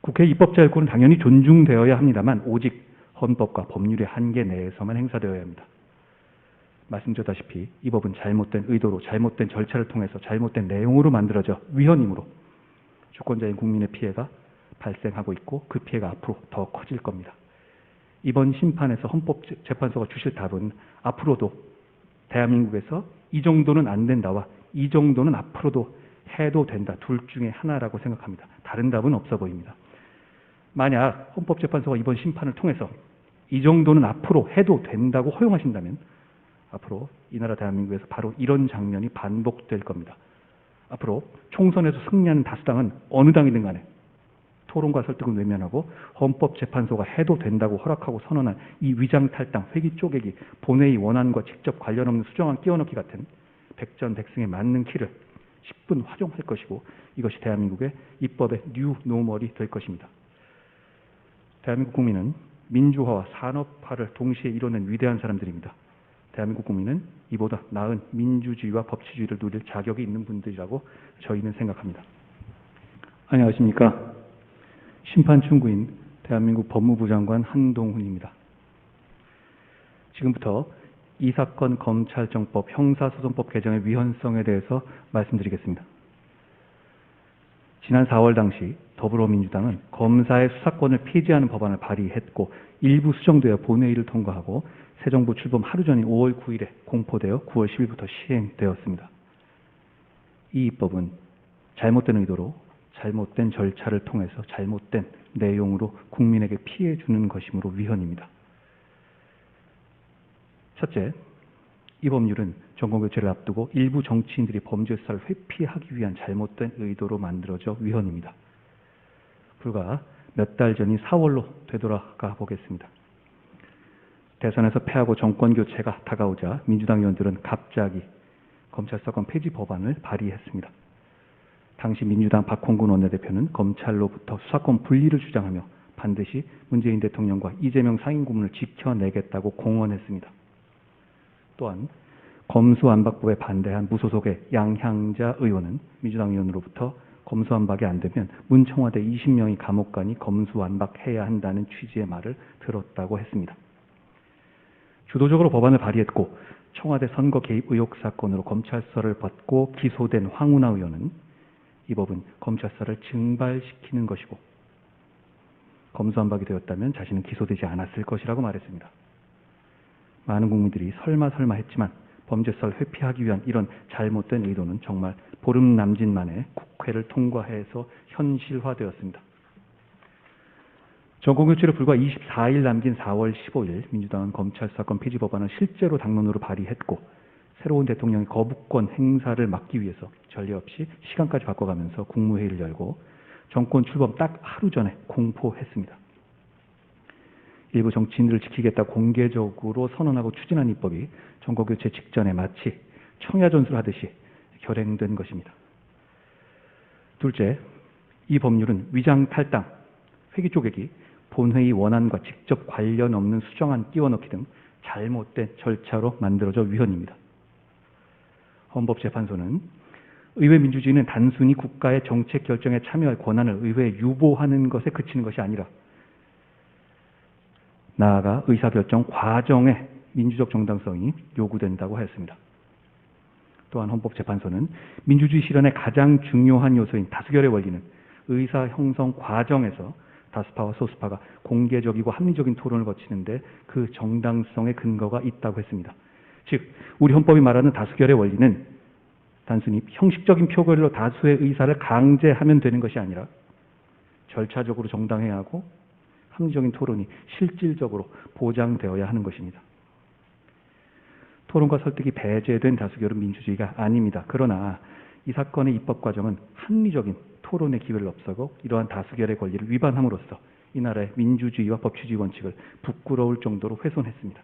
국회 입법자율권은 당연히 존중되어야 합니다만 오직 헌법과 법률의 한계 내에서만 행사되어야 합니다. 말씀드렸다시피 이 법은 잘못된 의도로 잘못된 절차를 통해서 잘못된 내용으로 만들어져 위헌이므로 주권자인 국민의 피해가 발생하고 있고 그 피해가 앞으로 더 커질 겁니다. 이번 심판에서 헌법재판소가 주실 답은 앞으로도 대한민국에서 이 정도는 안 된다와 이 정도는 앞으로도 해도 된다. 둘 중에 하나라고 생각합니다. 다른 답은 없어 보입니다. 만약 헌법재판소가 이번 심판을 통해서 이 정도는 앞으로 해도 된다고 허용하신다면 앞으로 이 나라 대한민국에서 바로 이런 장면이 반복될 겁니다. 앞으로 총선에서 승리하는 다수당은 어느 당이든 간에 토론과 설득은 외면하고 헌법재판소가 해도 된다고 허락하고 선언한 이 위장탈당, 회기 쪼개기, 본회의 원안과 직접 관련 없는 수정안 끼워넣기 같은 백전백승에 맞는 키를 10분 화종할 것이고 이것이 대한민국의 입법의 뉴 노멀이 될 것입니다. 대한민국 국민은 민주화와 산업화를 동시에 이뤄낸 위대한 사람들입니다. 대한민국 국민은 이보다 나은 민주주의와 법치주의를 누릴 자격이 있는 분들이라고 저희는 생각합니다. 안녕하십니까. 심판충구인 대한민국 법무부 장관 한동훈입니다. 지금부터 이 사건 검찰정법 형사소송법 개정의 위헌성에 대해서 말씀드리겠습니다. 지난 4월 당시 더불어민주당은 검사의 수사권을 폐지하는 법안을 발의했고 일부 수정되어 본회의를 통과하고 새 정부 출범 하루 전인 5월 9일에 공포되어 9월 10일부터 시행되었습니다. 이 입법은 잘못된 의도로 잘못된 절차를 통해서 잘못된 내용으로 국민에게 피해 주는 것이므로 위헌입니다. 첫째, 이 법률은 정권교체를 앞두고 일부 정치인들이 범죄 수사를 회피하기 위한 잘못된 의도로 만들어져 위헌입니다. 불과 몇 달 전인 4월로 되돌아가 보겠습니다. 대선에서 패하고 정권교체가 다가오자 민주당 의원들은 갑자기 검찰수사권 폐지 법안을 발의했습니다. 당시 민주당 박홍근 원내대표는 검찰로부터 수사권 분리를 주장하며 반드시 문재인 대통령과 이재명 상임고문을 지켜내겠다고 공언했습니다. 또한 검수완박법에 반대한 무소속의 양향자 의원은 민주당 의원으로부터 검수완박이 안 되면 문청와대 20명이 감옥 가니 검수완박해야 한다는 취지의 말을 들었다고 했습니다. 주도적으로 법안을 발의했고 청와대 선거 개입 의혹 사건으로 검찰 수사를 받고 기소된 황운하 의원은 이 법은 검찰 수사를 증발시키는 것이고 검수완박이 되었다면 자신은 기소되지 않았을 것이라고 말했습니다. 많은 국민들이 설마 했지만 범죄 수사를 회피하기 위한 이런 잘못된 의도는 정말 보름 남짓 만에 국회를 통과해서 현실화되었습니다. 정권교체를 불과 24일 남긴 4월 15일 민주당은 검찰 수사권 폐지 법안을 실제로 당론으로 발의했고 새로운 대통령의 거부권 행사를 막기 위해서 전례 없이 시간까지 바꿔가면서 국무회의를 열고 정권 출범 딱 하루 전에 공포했습니다. 일부 정치인들을 지키겠다고 공개적으로 선언하고 추진한 입법이 정권교체 직전에 마치 청야전술 하듯이 결행된 것입니다. 둘째, 이 법률은 위장탈당, 회기 쪼개기, 본회의 원안과 직접 관련 없는 수정안 끼워넣기 등 잘못된 절차로 만들어져 위헌입니다. 헌법재판소는 의회 민주주의는 단순히 국가의 정책 결정에 참여할 권한을 의회에 유보하는 것에 그치는 것이 아니라 나아가 의사결정 과정의 민주적 정당성이 요구된다고 하였습니다. 또한 헌법재판소는 민주주의 실현의 가장 중요한 요소인 다수결의 원리는 의사 형성 과정에서 다수파와 소수파가 공개적이고 합리적인 토론을 거치는데 그 정당성의 근거가 있다고 했습니다. 즉, 우리 헌법이 말하는 다수결의 원리는 단순히 형식적인 표결로 다수의 의사를 강제하면 되는 것이 아니라 절차적으로 정당해야 하고 합리적인 토론이 실질적으로 보장되어야 하는 것입니다. 토론과 설득이 배제된 다수결은 민주주의가 아닙니다. 그러나 이 사건의 입법 과정은 합리적인 토론의 기회를 없애고 이러한 다수결의 권리를 위반함으로써 이 나라의 민주주의와 법치주의 원칙을 부끄러울 정도로 훼손했습니다.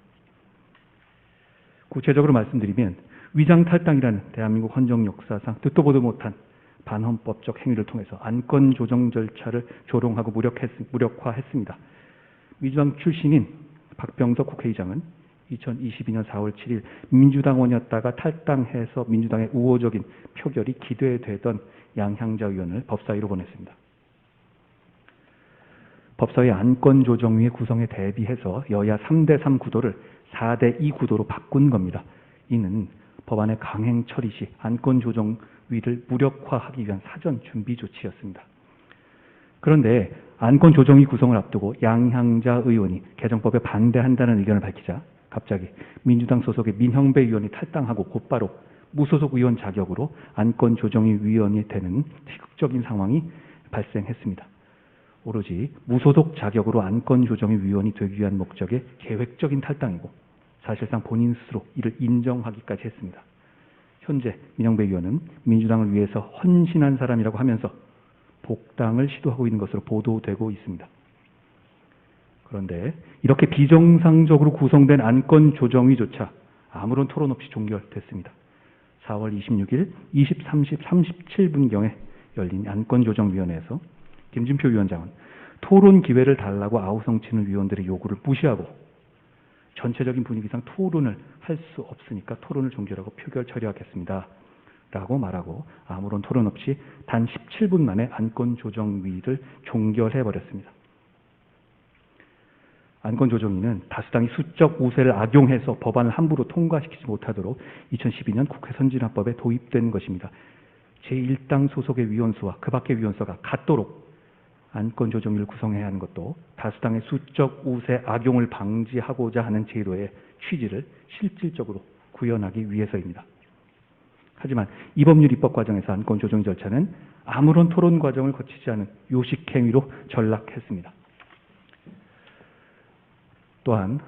구체적으로 말씀드리면 위장탈당이라는 대한민국 헌정 역사상 듣도 보도 못한 반헌법적 행위를 통해서 안건 조정 절차를 조롱하고 무력화했습니다. 민주당 출신인 박병석 국회의장은 2022년 4월 7일 민주당원이었다가 탈당해서 민주당의 우호적인 표결이 기대되던 양향자 의원을 법사위로 보냈습니다. 법사위 안건조정위의 구성에 대비해서 여야 3대3 구도를 4대2 구도로 바꾼 겁니다. 이는 법안의 강행 처리 시 안건조정위를 무력화하기 위한 사전 준비 조치였습니다. 그런데 안건조정위 구성을 앞두고 양향자 의원이 개정법에 반대한다는 의견을 밝히자 갑자기 민주당 소속의 민형배 의원이 탈당하고 곧바로 무소속 의원 자격으로 안건조정위 위원이 되는 희극적인 상황이 발생했습니다. 오로지 무소속 자격으로 안건조정위 위원이 되기 위한 목적의 계획적인 탈당이고 사실상 본인 스스로 이를 인정하기까지 했습니다. 현재 민형배 의원은 민주당을 위해서 헌신한 사람이라고 하면서 복당을 시도하고 있는 것으로 보도되고 있습니다. 그런데 이렇게 비정상적으로 구성된 안건조정위조차 아무런 토론 없이 종결됐습니다. 4월 26일 20:30, 37분경에 열린 안건조정위원회에서 김진표 위원장은 토론 기회를 달라고 아우성치는 위원들의 요구를 무시하고 전체적인 분위기상 토론을 할 수 없으니까 토론을 종결하고 표결 처리하겠습니다. 라고 말하고 아무런 토론 없이 단 17분 만에 안건조정위를 종결해버렸습니다. 안건조정위는 다수당이 수적 우세를 악용해서 법안을 함부로 통과시키지 못하도록 2012년 국회 선진화법에 도입된 것입니다. 제1당 소속의 위원수와 그 밖의 위원수가 같도록 안건조정위를 구성해야 하는 것도 다수당의 수적 우세 악용을 방지하고자 하는 제도의 취지를 실질적으로 구현하기 위해서입니다. 하지만 이 법률 입법 과정에서 안건조정 절차는 아무런 토론 과정을 거치지 않은 요식행위로 전락했습니다. 또한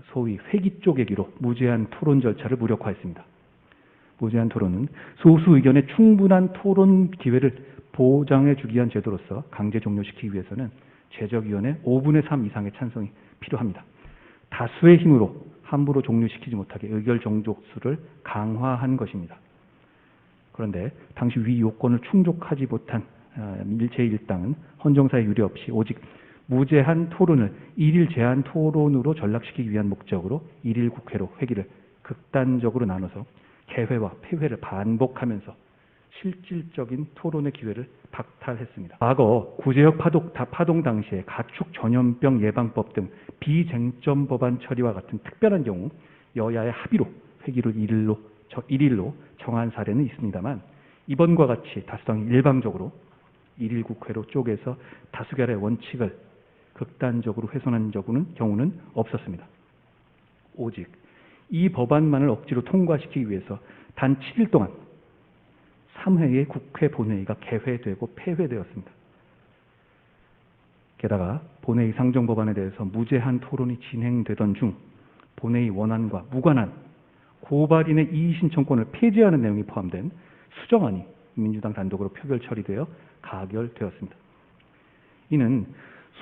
소위 회기 쪼개기로 무제한 토론 절차를 무력화했습니다. 무제한 토론은 소수 의견의 충분한 토론 기회를 보장해주기 위한 제도로서 강제 종료시키기 위해서는 제적위원회 5분의 3 이상의 찬성이 필요합니다. 다수의 힘으로 함부로 종료시키지 못하게 의결 정족수를 강화한 것입니다. 그런데 당시 위 요건을 충족하지 못한 제1당은 헌정사에 유례 없이 오직 무제한 토론을 일일 제한 토론으로 전락시키기 위한 목적으로 일일 국회로 회기를 극단적으로 나눠서 개회와 폐회를 반복하면서 실질적인 토론의 기회를 박탈했습니다. 과거 구제역 파동 당시에 가축 전염병 예방법 등 비쟁점 법안 처리와 같은 특별한 경우 여야의 합의로 회기를 일일로 정한 사례는 있습니다만 이번과 같이 다수당이 일방적으로 일일 국회로 쪼개서 다수결의 원칙을 극단적으로 훼손한 경우는 없었습니다. 오직 이 법안만을 억지로 통과시키기 위해서 단 7일 동안 3회의 국회 본회의가 개회되고 폐회되었습니다. 게다가 본회의 상정 법안에 대해서 무제한 토론이 진행되던 중 본회의 원안과 무관한 고발인의 이의 신청권을 폐지하는 내용이 포함된 수정안이 민주당 단독으로 표결 처리되어 가결되었습니다. 이는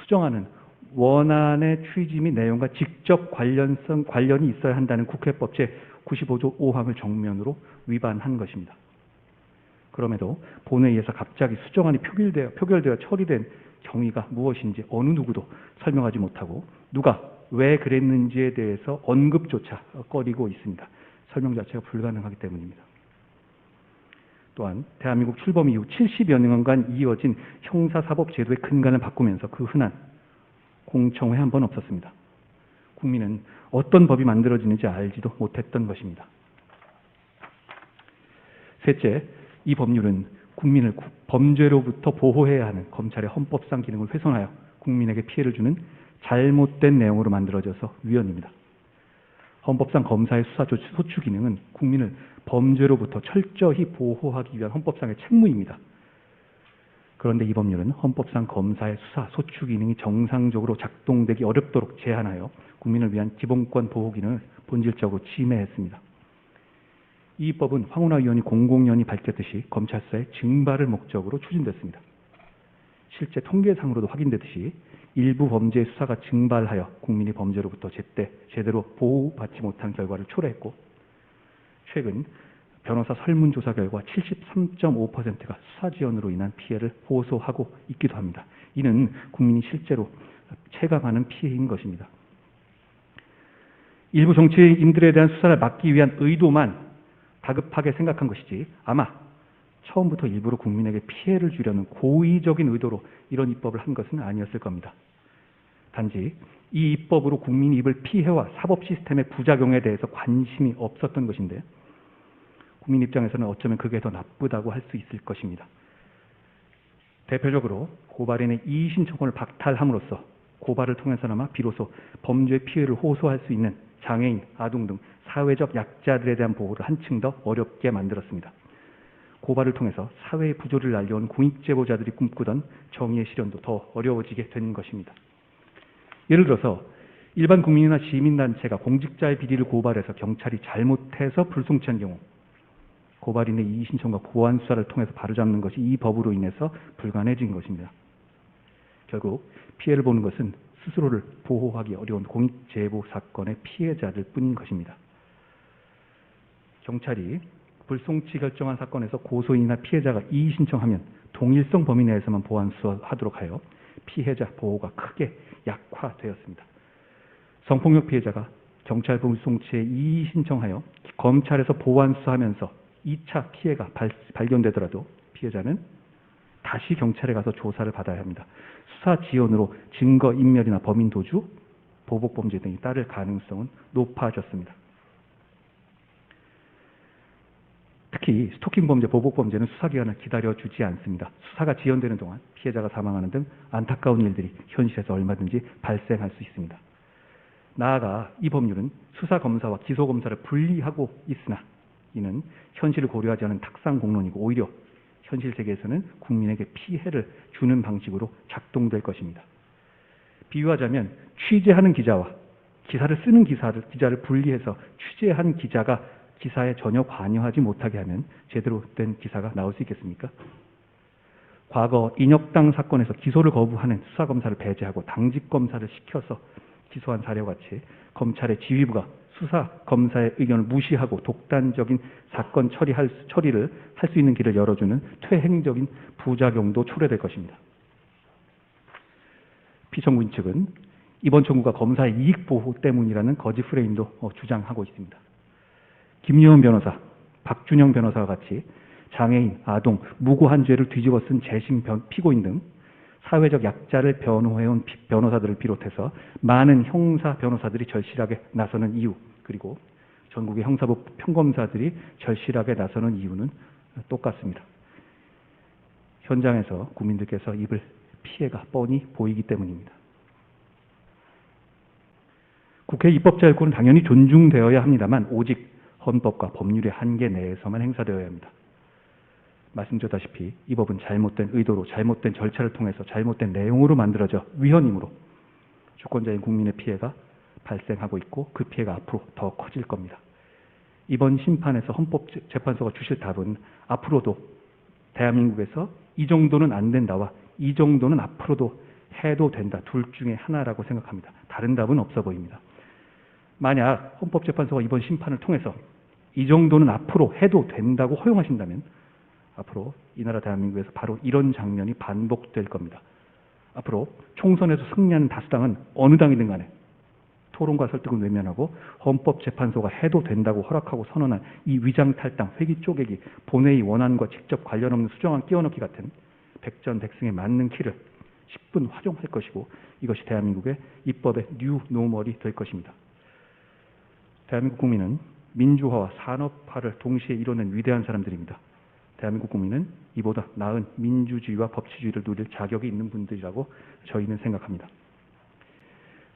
수정안은 원안의 취지 및 내용과 직접 관련이 있어야 한다는 국회법 제95조 5항을 정면으로 위반한 것입니다. 그럼에도 본회의에서 갑자기 수정안이 표결되어 처리된 경위가 무엇인지 어느 누구도 설명하지 못하고 누가 왜 그랬는지에 대해서 언급조차 꺼리고 있습니다. 설명 자체가 불가능하기 때문입니다. 또한 대한민국 출범 이후 70여 년간 이어진 형사사법제도의 근간을 바꾸면서 그 흔한 공청회 한 번 없었습니다. 국민은 어떤 법이 만들어지는지 알지도 못했던 것입니다. 셋째, 이 법률은 국민을 범죄로부터 보호해야 하는 검찰의 헌법상 기능을 훼손하여 국민에게 피해를 주는 잘못된 내용으로 만들어져서 위헌입니다. 헌법상 검사의 수사 소추 기능은 국민을 범죄로부터 철저히 보호하기 위한 헌법상의 책무입니다. 그런데 이 법률은 헌법상 검사의 수사 소추 기능이 정상적으로 작동되기 어렵도록 제한하여 국민을 위한 기본권 보호 기능을 본질적으로 침해했습니다. 이 법은 황운하 의원이 공공연히 밝혔듯이 검찰 수사의 증발을 목적으로 추진됐습니다. 실제 통계상으로도 확인되듯이 일부 범죄의 수사가 증발하여 국민이 범죄로부터 제대로 보호받지 못한 결과를 초래했고 최근 변호사 설문조사 결과 73.5%가 수사 지연으로 인한 피해를 호소하고 있기도 합니다. 이는 국민이 실제로 체감하는 피해인 것입니다. 일부 정치인들에 대한 수사를 막기 위한 의도만 다급하게 생각한 것이지 아마 처음부터 일부러 국민에게 피해를 주려는 고의적인 의도로 이런 입법을 한 것은 아니었을 겁니다. 단지 이 입법으로 국민 이익을 피해와 사법 시스템의 부작용에 대해서 관심이 없었던 것인데 국민 입장에서는 어쩌면 그게 더 나쁘다고 할 수 있을 것입니다. 대표적으로 고발인의 이의 신청권을 박탈함으로써 고발을 통해서나마 비로소 범죄 피해를 호소할 수 있는 장애인, 아동 등 사회적 약자들에 대한 보호를 한층 더 어렵게 만들었습니다. 고발을 통해서 사회의 부조리를 알려온 공익제보자들이 꿈꾸던 정의의 실현도 더 어려워지게 된 것입니다. 예를 들어서 일반 국민이나 시민단체가 공직자의 비리를 고발해서 경찰이 잘못해서 불송치한 경우 고발인의 이의 신청과 보완 수사를 통해서 바로잡는 것이 이 법으로 인해서 불가능해진 것입니다. 결국 피해를 보는 것은 스스로를 보호하기 어려운 공익제보 사건의 피해자들 뿐인 것입니다. 경찰이 불송치 결정한 사건에서 고소인이나 피해자가 이의 신청하면 동일성 범위 내에서만 보완 수사하도록 하여 피해자 보호가 크게 약화되었습니다. 성폭력 피해자가 경찰 불송치에 이의 신청하여 검찰에서 보완 수사하면서 2차 피해가 발견되더라도 피해자는 다시 경찰에 가서 조사를 받아야 합니다. 수사 지연으로 증거 인멸이나 범인 도주, 보복 범죄 등이 따를 가능성은 높아졌습니다. 특히 스토킹 범죄, 보복 범죄는 수사 기간을 기다려주지 않습니다. 수사가 지연되는 동안 피해자가 사망하는 등 안타까운 일들이 현실에서 얼마든지 발생할 수 있습니다. 나아가 이 법률은 수사 검사와 기소 검사를 분리하고 있으나 이는 현실을 고려하지 않은 탁상 공론이고 오히려 현실 세계에서는 국민에게 피해를 주는 방식으로 작동될 것입니다. 비유하자면 취재하는 기자와 기사를 쓰는 기자를 분리해서 취재한 기자가 기사에 전혀 관여하지 못하게 하면 제대로 된 기사가 나올 수 있겠습니까? 과거 인혁당 사건에서 기소를 거부하는 수사검사를 배제하고 당직검사를 시켜서 기소한 사례와 같이 검찰의 지휘부가 수사검사의 의견을 무시하고 독단적인 사건 처리를 할 수 있는 길을 열어주는 퇴행적인 부작용도 초래될 것입니다. 피청구인 측은 이번 청구가 검사의 이익 보호 때문이라는 거짓 프레임도 주장하고 있습니다. 김유은 변호사, 박준영 변호사와 같이 장애인, 아동, 무고한 죄를 뒤집어 쓴 재심 피고인 등 사회적 약자를 변호해온 변호사들을 비롯해서 많은 형사 변호사들이 절실하게 나서는 이유, 그리고 전국의 형사부 평검사들이 절실하게 나서는 이유는 똑같습니다. 현장에서 국민들께서 입을 피해가 뻔히 보이기 때문입니다. 국회 입법 자율권은 당연히 존중되어야 합니다만 오직 헌법과 법률의 한계 내에서만 행사되어야 합니다. 말씀드렸다시피 이 법은 잘못된 의도로 잘못된 절차를 통해서 잘못된 내용으로 만들어져 위헌이므로 주권자인 국민의 피해가 발생하고 있고 그 피해가 앞으로 더 커질 겁니다. 이번 심판에서 헌법재판소가 주실 답은 앞으로도 대한민국에서 이 정도는 안 된다와 이 정도는 앞으로도 해도 된다. 둘 중에 하나라고 생각합니다. 다른 답은 없어 보입니다. 만약 헌법재판소가 이번 심판을 통해서 이 정도는 앞으로 해도 된다고 허용하신다면 앞으로 이 나라 대한민국에서 바로 이런 장면이 반복될 겁니다. 앞으로 총선에서 승리하는 다수당은 어느 당이든 간에 토론과 설득은 외면하고 헌법재판소가 해도 된다고 허락하고 선언한 이 위장탈당, 회기 쪼개기, 본회의 원안과 직접 관련 없는 수정안 끼워넣기 같은 백전백승에 맞는 키를 10분 활용할 것이고 이것이 대한민국의 입법의 뉴 노멀이 될 것입니다. 대한민국 국민은 민주화와 산업화를 동시에 이뤄낸 위대한 사람들입니다. 대한민국 국민은 이보다 나은 민주주의와 법치주의를 누릴 자격이 있는 분들이라고 저희는 생각합니다.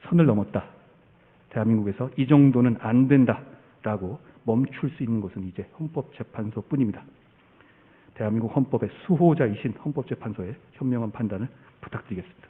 선을 넘었다. 대한민국에서 이 정도는 안 된다라고 멈출 수 있는 곳은 이제 헌법재판소뿐입니다. 대한민국 헌법의 수호자이신 헌법재판소의 현명한 판단을 부탁드리겠습니다.